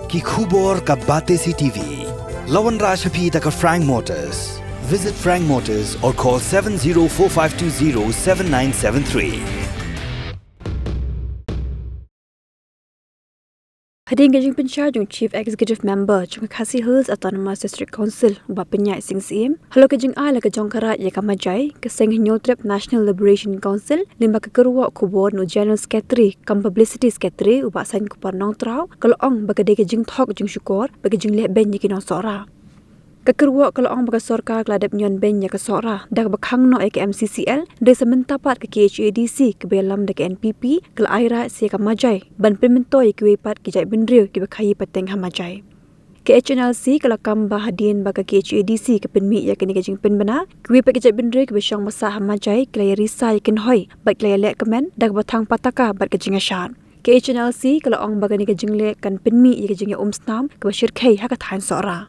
ki khubor ka bate si TV. Wanrah shapi taka Frank Motors. Visit Frank Motors or call 7045207973. Hading gajing pencharge yung Chief Executive Member chung Khasi Hills Autonomous District Council uba penyai sing siem halo ke Jingai la ke jongkarat ya ka Majai ke seng Nyotrep National Liberation Council limba ke kerua kubor no General Secretary kam Publicity Secretary uba sain ku parnong trau kalau ong bagade ke jing thok jing syukur bagi jing leh ben yikin sora Kekerwa kalau orang bagi sorkar keladap nyon ben ya ke sora dak bakhang no ke MCCL de sementapat ke KHADC ke belam de ke NPP ke aira se ke Majai ban pementoi ke wepat ke jai bendril ke bakhayi pateng ha Majai ke Hnlc kalau kam bahadien bagi KHADC ke penmi ya ke ni ke jing pen bana ke wepat ke jai bendril ke besang masa ha Majai ke layar risa yakin hoi bat ke layar lek kemen dak batang pataka bat ke jing ashan ke Hnlc kalau orang bagi ni ke jing lek kan penmi ya ke Jingïaumsnam ke bashir khai ha ka thain sora